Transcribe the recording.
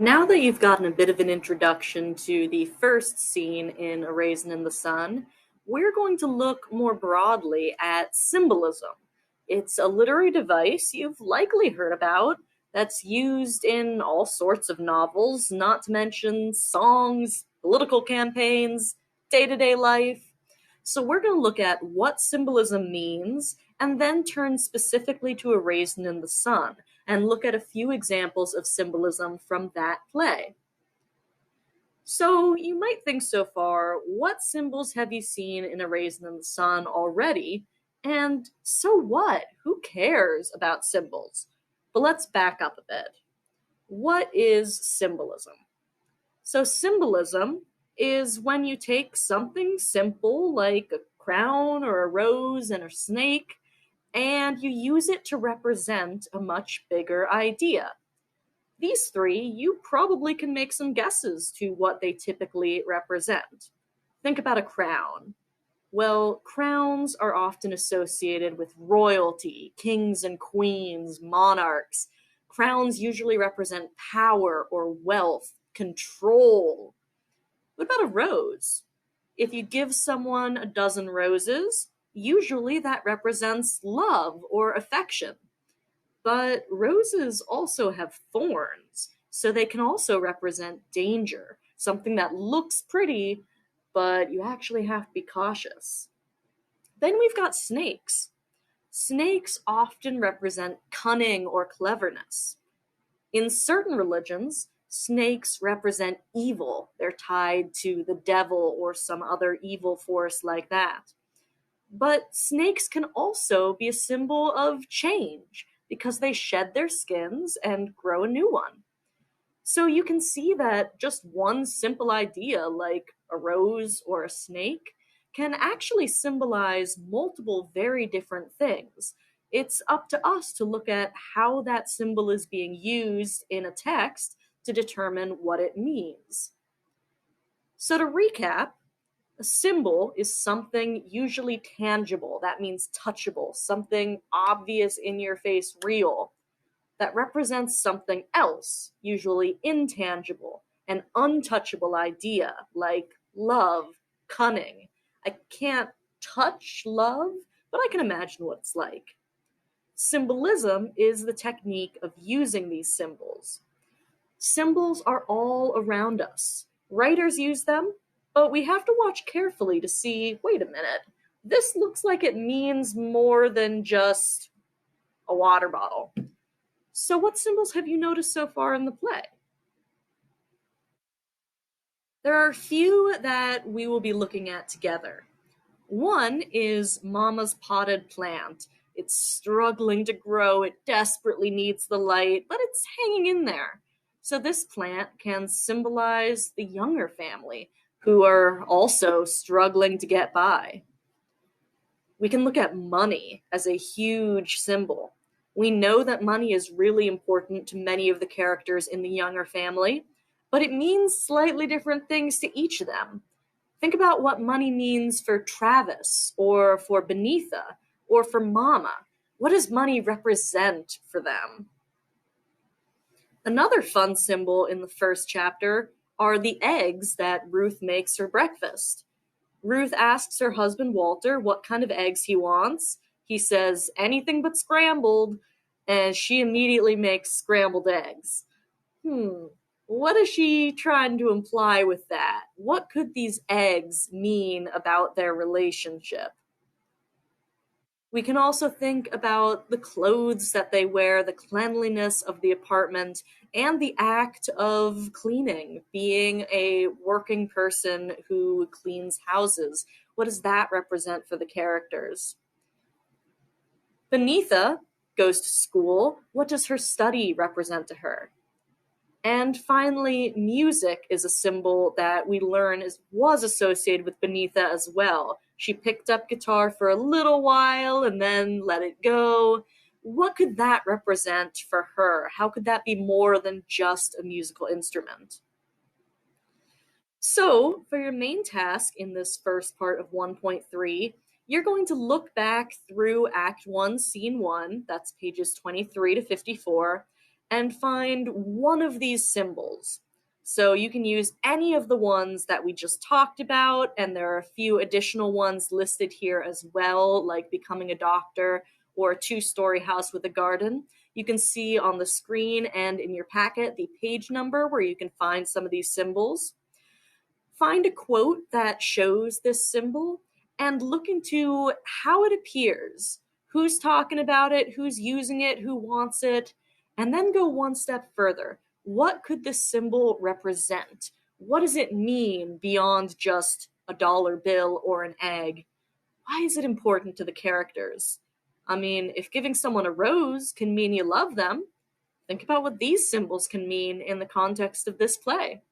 Now that you've gotten a bit of an introduction to the first scene in A Raisin in the Sun, we're going to look more broadly at symbolism. It's a literary device you've likely heard about that's used in all sorts of novels, not to mention songs, political campaigns, day to day life. So, we're going to look at what symbolism means and then turn specifically to A Raisin in the Sun and look at a few examples of symbolism from that play. So, you might think so far, what symbols have you seen in A Raisin in the Sun already? And so what? Who cares about symbols? But let's back up a bit. What is symbolism? So, symbolism is when you take something simple like a crown or a rose and a snake and you use it to represent a much bigger idea. These three, you probably can make some guesses to what they typically represent. Think about a crown. Well, crowns are often associated with royalty, kings and queens, monarchs. Crowns usually represent power or wealth, control. What about a rose? If you give someone a dozen roses, usually that represents love or affection. But roses also have thorns, so they can also represent danger, something that looks pretty, but you actually have to be cautious. Then we've got snakes. Snakes often represent cunning or cleverness. In certain religions, snakes represent evil. They're tied to the devil or some other evil force like that. But snakes can also be a symbol of change because they shed their skins and grow a new one. So you can see that just one simple idea, like a rose or a snake, can actually symbolize multiple very different things. It's up to us to look at how that symbol is being used in a text to determine what it means. So to recap, a symbol is something usually tangible, that means touchable, something obvious in your face, real, that represents something else, usually intangible, an untouchable idea like love, cunning. I can't touch love, but I can imagine what it's like. Symbolism is the technique of using these symbols. Symbols are all around us. Writers use them, but we have to watch carefully to see, wait a minute, this looks like it means more than just a water bottle. So, what symbols have you noticed so far in the play? There are a few that we will be looking at together. One is Mama's potted plant. It's struggling to grow, it desperately needs the light, but it's hanging in there. So, this plant can symbolize the younger family who are also struggling to get by. We can look at money as a huge symbol. We know that money is really important to many of the characters in the younger family, but it means slightly different things to each of them. Think about what money means for Travis, or for Beneatha, or for Mama. What does money represent for them? Another fun symbol in the first chapter are the eggs that Ruth makes for breakfast. Ruth asks her husband Walter what kind of eggs he wants. He says anything but scrambled, and she immediately makes scrambled eggs. What is she trying to imply with that? What could these eggs mean about their relationship? We can also think about the clothes that they wear, the cleanliness of the apartment, and the act of cleaning, being a working person who cleans houses. What does that represent for the characters? Beneatha goes to school. What does her study represent to her? And finally, music is a symbol that we learn was associated with Beneatha as well. She picked up guitar for a little while and then let it go. What could that represent for her? How could that be more than just a musical instrument? So, for your main task in this first part of 1.3, you're going to look back through Act 1, Scene 1, that's pages 23 to 54, and find one of these symbols. So you can use any of the ones that we just talked about, and there are a few additional ones listed here as well, like becoming a doctor or a two-story house with a garden. You can see on the screen and in your packet the page number where you can find some of these symbols. Find a quote that shows this symbol and look into how it appears, who's talking about it, who's using it, who wants it, and then go one step further. What could this symbol represent? What does it mean beyond just a dollar bill or an egg? Why is it important to the characters? I mean, if giving someone a rose can mean you love them, think about what these symbols can mean in the context of this play.